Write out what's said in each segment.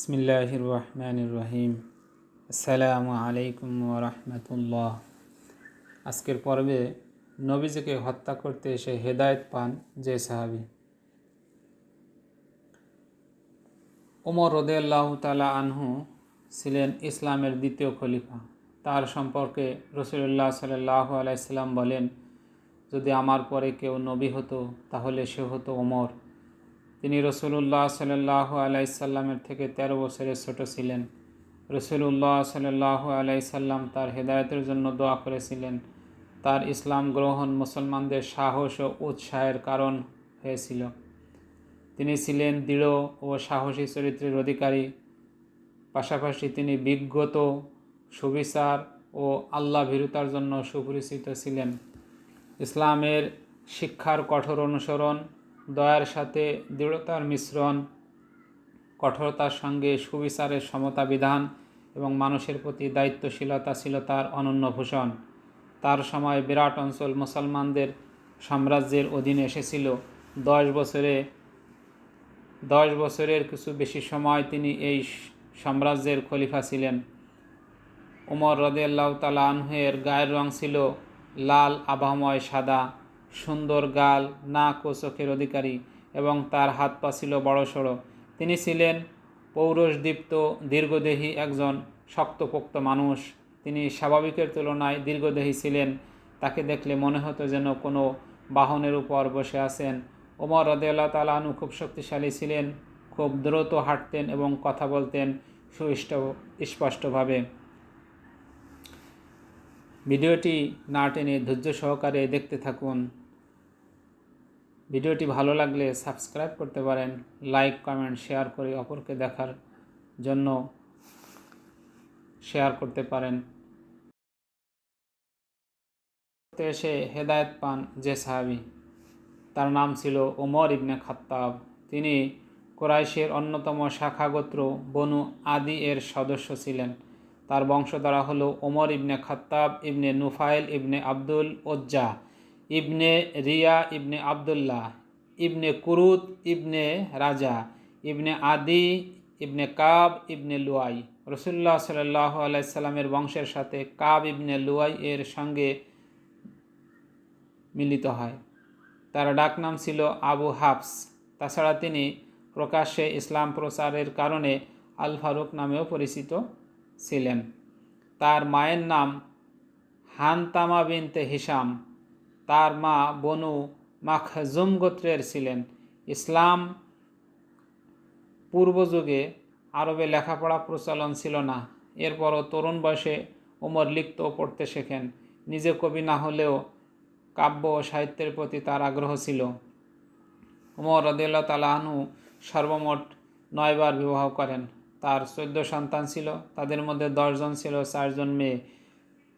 বিসমিল্লাহির রহমানির রহিম। আসসালামু আলাইকুম ওয়া রাহমাতুল্লাহ। আজকের পর্বে নবীজিকে হত্যা করতে এসে হেদায়েত পান যে সাহাবী। ওমর রাদিয়াল্লাহু তাআলা আনহু ছিলেন ইসলামের দ্বিতীয় খলিফা। তার সম্পর্কে রাসূলুল্লাহ সাল্লাল্লাহু আলাইহি সাল্লাম বলেন, যদি আমার পরে কেউ নবী হতো তাহলে সে হতো ওমর। তিনি রাসূলুল্লাহ সাল্লাল্লাহু আলাইহি সাল্লামের থেকে 13 বছরের ছোট ছিলেন। রাসূলুল্লাহ সাল্লাল্লাহু আলাইহি সাল্লাম তার হেদায়েতের জন্য দোয়া করেছিলেন। তার ইসলাম গ্রহণ মুসলমানদের সাহস ও উৎসাহের কারণ হয়েছিল। তিনি ছিলেন দৃঢ় ও সাহসী চরিত্রের অধিকারী। পাশাপাশি তিনি বিজ্ঞত, সুবিচার ও আল্লাহ ভীরুতার জন্য সুপরিচিত ছিলেন। ইসলামের শিক্ষার কঠোর অনুসরণ, দয়ার সাথে দৃঢ়তার মিশ্রণ, কঠোরতার সঙ্গে সুবিচারের সমতা বিধান এবং মানুষের প্রতি দায়িত্বশীলতা ছিল তার অনন্য ভূষণ। তার সময় বিরাট অঞ্চল মুসলমানদের সাম্রাজ্যের অধীনে এসেছিল। 10 বছরের কিছু বেশি সময় তিনি এই সাম্রাজ্যের খলিফা ছিলেন। ওমর রাদিয়াল্লাহু তাআলা আনহু-এর গায়ের রং ছিল লাল আভাময় সাদা, সুন্দর গাল, নাক ও চোখের অধিকারী এবং তার হাত পা ছিল বড়সড়। তিনি ছিলেন পৌরুষদীপ্ত, দীর্ঘদেহী একজন শক্তপোক্ত মানুষ। তিনি স্বাভাবিকের তুলনায় দীর্ঘদেহী ছিলেন। তাকে দেখলে মনে হতো যেন কোনো বাহনের উপর বসে আছেন। ওমর রাদিয়াল্লাহু তাআলা আনহু খুব শক্তিশালী ছিলেন, খুব দ্রুত হাঁটতেন এবং কথা বলতেন স্পষ্টভাবে। ভিডিওটি না টেনে ধৈর্য সহকারে দেখতে থাকুন। ভিডিওটি ভালো লাগলে সাবস্ক্রাইব করতে পারেন, লাইক, কমেন্ট, শেয়ার করে অপরকে দেখার জন্য শেয়ার করতে পারেন। এসে হেদায়েত পান যে সাহাবী, তার নাম ছিল ওমর ইবনে খাত্তাব। তিনি কুরাইশের অন্যতম শাখাগোত্র বনু আদি এর সদস্য ছিলেন। তার বংশধারা হলো ওমর ইবনে খাত্তাব ইবনে নুফাইল ইবনে আব্দুল উজ্জা ইবনে রিয়া ইবনে আবদুল্লাহ ইবনে কুরুত ইবনে রাজা ইবনে আদি ইবনে কাব ইবনে লুয়াই। রাসূলুল্লাহ সাল্লাল্লাহু আলাইহি সাল্লামের বংশের সাথে কাব ইবনে লুয়াই এর সঙ্গে মিলিত হয়। তার ডাকনাম ছিল আবু হাফস। তাছাড়া তিনি প্রকাশ্যে ইসলাম প্রচারের কারণে আল ফারুক নামেও পরিচিত ছিলেন। তার মায়ের নাম হানতামা বিনতে হিশাম। তার মা বনু মাখজুম গোত্রের ছিলেন। ইসলাম পূর্বযুগে আরবে লেখাপড়া প্রচলন ছিল না। এরপরও তরুণ বয়সে ওমর লিখতে ও পড়তে শেখেন। নিজে কবি না হলেও কাব্য ও সাহিত্যের প্রতি তার আগ্রহ ছিল। ওমর রাদিয়াল্লাহু তাআলা আনহু সর্বমোট 9 বার বিবাহ করেন। তার 14 সন্তান ছিল। তাদের মধ্যে 10 জন ছিল, 4 জন মেয়ে।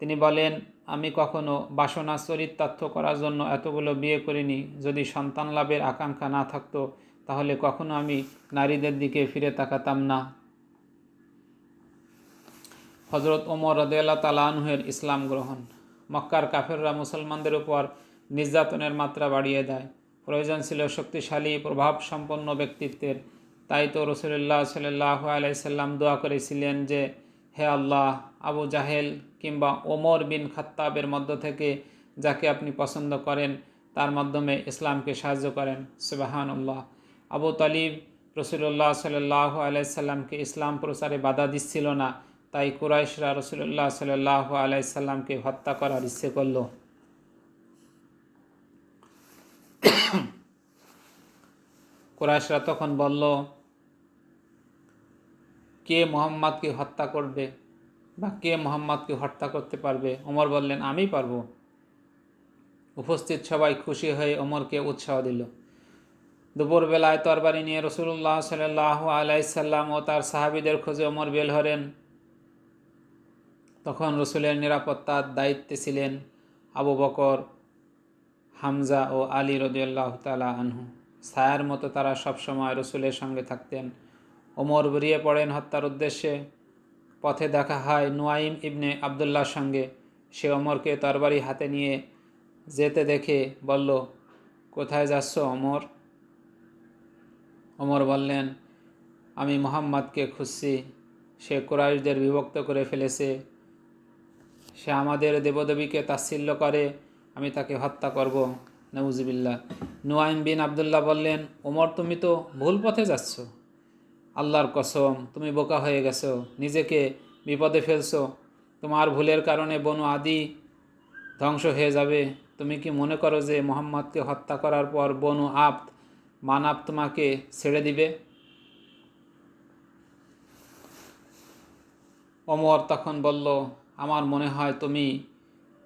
তিনি বলেন, আমি কখনো বাসনা চরিতার্থ করার জন্য এতগুলো বিয়ে করিনি। যদি সন্তান লাভের আকাঙ্ক্ষা না থাকতো তাহলে কখনো আমি নারীদের দিকে ফিরে তাকাতাম না। হযরত ওমর রাদিয়াল্লাহু তাআলা আনহু-এর ইসলাম গ্রহণ। মক্কার কাফেররা মুসলমানদের উপর নির্যাতনের মাত্রা বাড়িয়ে দেয়। প্রয়োজন ছিল শক্তিশালী, প্রভাবসম্পন্ন ব্যক্তিত্বের। তাই তো রাসূলুল্লাহ সাল্লাল্লাহু আলাইহি সাল্লাম দোয়া করেছিলেন যে, হে আল্লাহ, আবু জাহেল কিংবা ওমর বিন খাত্তাবের মধ্য থেকে যাকে আপনি পছন্দ করেন তার মাধ্যমে ইসলামকে সাহায্য করেন। সুবহানাল্লাহ। আবু তালিব রাসূলুল্লাহ সাল্লাল্লাহু আলাইহি সাল্লামকে ইসলাম প্রচারে বাধা দিচ্ছিল না। তাই কুরাইশরা রাসূলুল্লাহ সাল্লাল্লাহু আলাইহি সাল্লামকে হত্যা করার ইচ্ছে করল। কুরাইশরা তখন বলল, কে মুহাম্মদকে হত্যা করবে বা কে মুহাম্মদকে হত্যা করতে পারবে? ওমর বললেন, আমি পারব। উপস্থিত সবাই খুশি হয়ে ওমরকে উৎসাহ দিল। দুপুরবেলায় তরবারি নিয়ে রাসূলুল্লাহ সাল্লাল্লাহু আলাইহি সাল্লাম ও তার সাহাবীদের খোঁজে ওমর বের হলেন। তখন রাসূলের নিরাপত্তার দায়িত্বে ছিলেন আবু বকর, হামজা ও আলী রাদিয়াল্লাহু তাআলা আনহু। ছায়ার মতো তারা সবসময় রাসূলের সঙ্গে থাকতেন। ওমর বেরিয়ে পড়েন হত্যার উদ্দেশ্যে। পথে দেখা হয় নুয়াইম ইবনে আবদুল্লাহর সঙ্গে। সে ওমরকে তরবারি হাতে নিয়ে যেতে দেখে বলল, কোথায় যাচ্ছ ওমর? ওমর বললেন, আমি মুহাম্মাদকে খুঁজছি, সে কুরাইশদের বিভক্ত করে ফেলেছে, সে আমাদের দেবদেবীকে তাচ্ছিল্য করে, আমি তাকে হত্যা করব। নাউজুবিল্লাহ। নুয়াইম বিন আবদুল্লাহ বললেন, ওমর, তুমি তো ভুল পথে যাচ্ছ। আল্লাহর কসম, তুমি বোকা হয়ে গেছো, নিজেকে বিপদে ফেলছো। তোমার ভুলের কারণে বনু আদি ধ্বংস হয়ে যাবে। তুমি কি মনে করো যে মুহাম্মাদকে হত্যা করার পর বনু আব্দ মানাব তোমাকে ছেড়ে দিবে? ওমর তখন বলল, আমার মনে হয় তুমি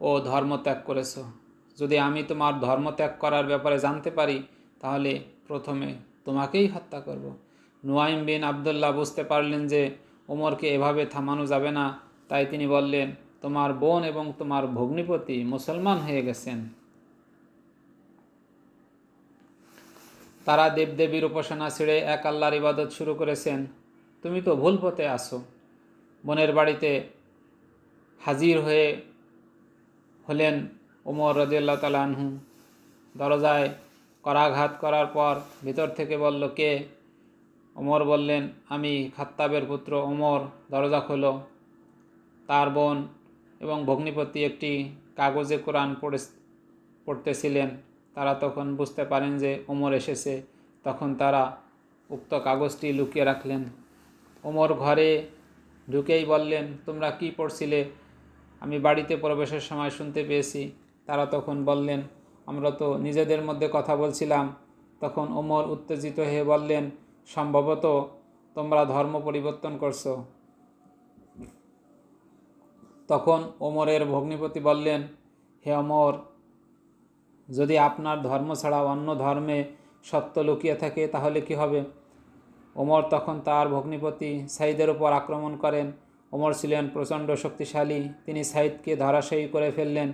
ও ধর্মত্যাগ করেছ। যদি আমি তোমার ধর্মত্যাগ করার ব্যাপারে জানতে পারি তাহলে প্রথমে তোমাকেই হত্যা করব। নুয়াইম বিন আবদুল্লাহ বুঝতে পারলেন যে ওমরকে এভাবে থামানো যাবে না, তাই তিনি বললেন, তোমার বোন এবং তোমার ভগ্নিপতি মুসলমান হয়ে গেছেন। তারা দেবদেবীর উপাসনা ছেড়ে এক আল্লাহর ইবাদত শুরু করেছেন। তুমি তো ভুল পথে আসো। বোনের বাড়িতে হাজির হলেন ওমর রাদিয়াল্লাহু তাআলা আনহু। দরজায় করাঘাত করার পর ভিতর থেকে বলল, কে? ওমর বললেন, আমি খাত্তাবের পুত্র ওমর, দরজা খোলো। তার বোন এবং ভগ্নিপতি একটি কাগজে কোরআন পড়তেছিলেন। তারা তখন বুঝতে পারেন যে ওমর এসেছে। তখন তারা উক্ত কাগজটি লুকিয়ে রাখলেন। ওমর ঘরে ঢুকেই বললেন, তোমরা কি পড়ছিলে? আমি বাড়িতে প্রবেশের সময় শুনতে পেয়েছি। তারা তখন বললেন, আমরা তো নিজেদের মধ্যে কথা বলছিলাম। তখন ওমর উত্তেজিত হয়ে বললেন, সম্ভবত তোমরা ধর্ম পরিবর্তন করছো। তখন ওমরের ভগ্নিপতি বললেন, হে ওমর, যদি আপনার ধর্ম ছাড়া অন্য ধর্মে সত্য লুকিয়ে থাকে তাহলে কি হবে? ওমর তখন তার ভগ্নিপতি সাইদের উপর আক্রমণ করেন। ওমর ছিলেন প্রচণ্ড শক্তিশালী, তিনি সাইদকে ধরাশায়ী করে ফেললেন।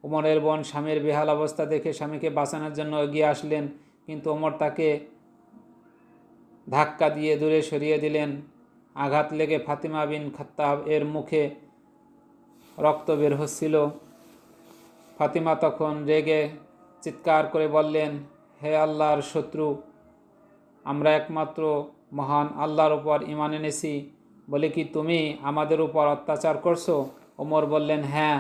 ওমরের বোন স্বামীর বেহাল অবস্থা দেখে স্বামীকে বাঁচানোর জন্য এগিয়ে আসলেন, কিন্তু ওমর তাকে ধাক্কা দিয়ে দূরে সরিয়ে দিলেন। আঘাত লেগে ফাতিমা বিন খাত্তাব এর মুখে রক্ত বের হচ্ছিল। ফাতিমা তখন রেগে চিৎকার করে বললেন, হে আল্লাহর শত্রু, আমরা একমাত্র মহান আল্লাহর উপর ঈমান এনেছি বলে কি তুমি আমাদের উপর অত্যাচার করছো? ওমর বললেন, হ্যাঁ।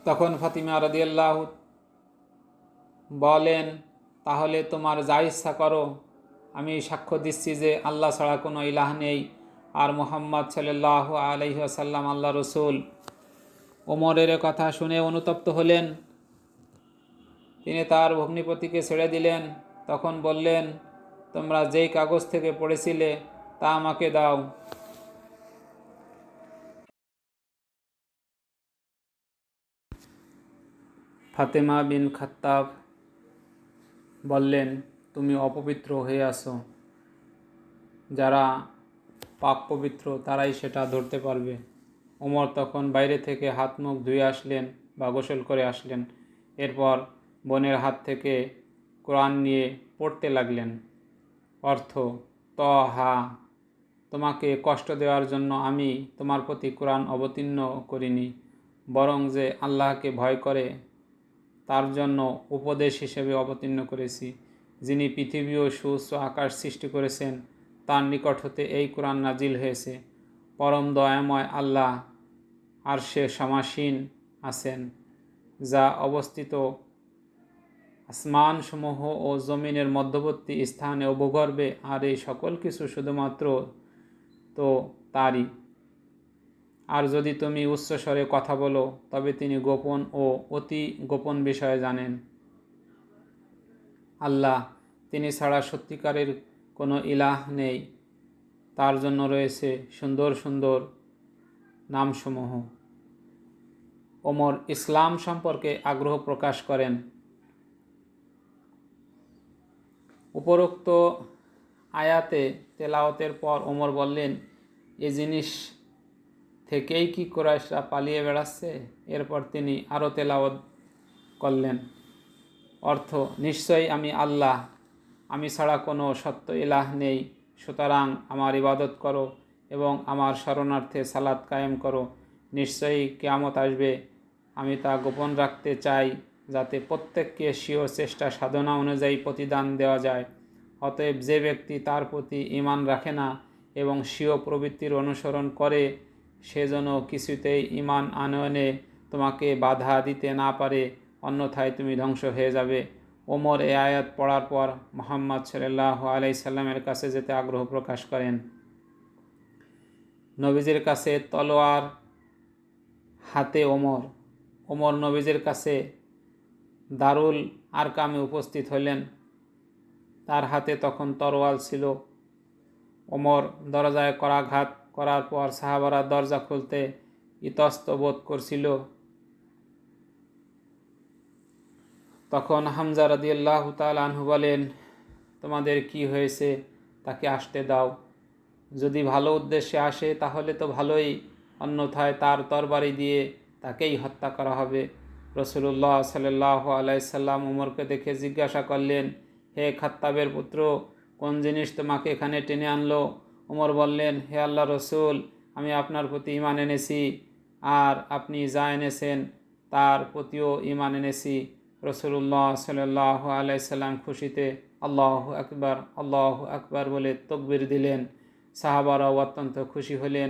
তখন ফাতিমা রাদিয়াল্লাহু বলেন, তাহলে তোমার যা ইচ্ছা করো। আমি সাক্ষ্য দিচ্ছি যে আল্লাহ ছাড়া কোনো ইলাহ নেই আর মুহাম্মদ সাল্লাল্লাহু আলাইহি ওয়াসাল্লাম আল্লাহ রসুল। ওমরের কথা শুনে অনুতপ্ত হলেন। তিনি তার ভগ্নিপতিকে ছেড়ে দিলেন। তখন বললেন, তোমরা যেই কাগজ থেকে পড়েছিলে তা আমাকে দাও। ফাতেমা বিন খাত্তাব বললেন, তুমি অপবিত্র হয়ে আছো। যারা পাক পবিত্র তারাই সেটা ধরতে পারবে। ওমর তখন বাইরে থেকে হাত মুখ ধুয়ে আসলেন বা গোসল করে আসলেন। এরপর বোনের হাত থেকে কোরআন নিয়ে পড়তে লাগলেন। অর্থ, তহা, তোমাকে কষ্ট দেওয়ার জন্য আমি তোমার প্রতি কোরআন অবতীর্ণ করিনি, বরং যে আল্লাহকে ভয় করে তার জন্য উপদেশ হিসেবে অবতীর্ণ করেছি। যিনি পৃথিবী ও সুউচ্চ আকাশ সৃষ্টি করেছেন তার নিকট হতে এই কোরআন নাজিল হয়েছে। পরম দয়াময় আল্লাহ আরশে সমাসীন আছেন, যা অবস্থিত আসমানসমূহ ও জমিনের মধ্যবর্তী স্থানে ও ভূগর্ভে, আর এই সকল কিছু শুধুমাত্র তো তারই। আর যদি তুমি উচ্চস্বরে কথা বলো তবে তিনি গোপন ও অতি গোপন বিষয়ে জানেন। আল্লাহ, তিনি ছাড়া সত্যিকারের কোনো ইলাহ নেই, তার জন্য রয়েছে সুন্দর সুন্দর নামসমূহ। ওমর ইসলাম সম্পর্কে আগ্রহ প্রকাশ করেন। উপরোক্ত আয়াতে তেলাওয়াতের পর ওমর বললেন, এ জিনিস থেকেই কি কুরাইশরা পালিয়ে বেড়াচ্ছে? এরপর তিনি আরও তেলাওয়াত করলেন। অর্থ, নিশ্চয়ই আমি আল্লাহ, আমি ছাড়া কোনো সত্য ইলাহ নেই, সুতরাং আমার ইবাদত করো এবং আমার শরণার্থে সালাত কায়েম করো। নিশ্চয়ই কিয়ামত আসবে, আমি তা গোপন রাখতে চাই যাতে প্রত্যেককে স্বীয় চেষ্টা সাধনা অনুযায়ী প্রতিদান দেওয়া যায়। অতএব যে ব্যক্তি তার প্রতি ঈমান রাখে না এবং স্বীয় প্রবৃত্তির অনুসরণ করে, সে যেন কিছুতেই ঈমান আনয়নে তোমাকে বাধা দিতে না পারে, অন্যথায় তুমি ধ্বংস হয়ে যাবে। ওমর এ আয়াত পড়ার পর মুহাম্মদ সাল্লাল্লাহু আলাইহি সাল্লামের কাছে যেতে আগ্রহ প্রকাশ করেন। নবীজির কাছে তলোয়ার হাতে ওমর নবীজির কাছে দারুল আরকামে উপস্থিত হলেন। তার হাতে তখন তরোয়াল ছিল। ওমর দরজায় করাঘাত করার পর সাহাবারা দরজা খুলতে ইতস্ত বোধ করছিল। তখন হামজা রাদিয়াল্লাহু তাআলা আনহু বলেন, তোমাদের কি হয়েছে? তাকে আসতে দাও। যদি ভালো উদ্দেশ্যে আসে তাহলে তো ভালোই, অন্যথায় তার তরবারি দিয়ে তাকেই হত্যা করা হবে। রাসূলুল্লাহ সাল্লাল্লাহু আলাইহি সাল্লাম ওমরকে দেখে জিজ্ঞাসা করলেন, হে খাত্তাবের পুত্র, কোন জিনিস তোমাকে এখানে টেনে আনলো? ওমর বললেন, হে আল্লাহর রসুল, আমি আপনার প্রতি ঈমান এনেছি, আর আপনি যা এনেছেন তার প্রতিও ঈমান এনেছি। রাসূলুল্লাহ সাল্লাল্লাহু আলাইহি সাল্লাম খুশিতে আল্লাহু আকবার বলে তাকবীর দিলেন। সাহাবারাও অত্যন্ত খুশি হলেন।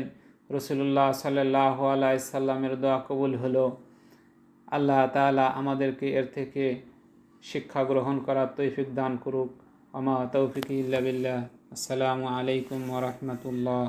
রাসূলুল্লাহ সাল্লাল্লাহু আলাইহি সাল্লামের দোয়া কবুল হলো। আল্লাহ তাআলা আমাদেরকে এর থেকে শিক্ষা গ্রহণ করার তৌফিক দান করুক। আমা তৌফিকি ইল্লা বিল্লাহ। আসসালামু আলাইকুম ওয়া রাহমাতুল্লাহ।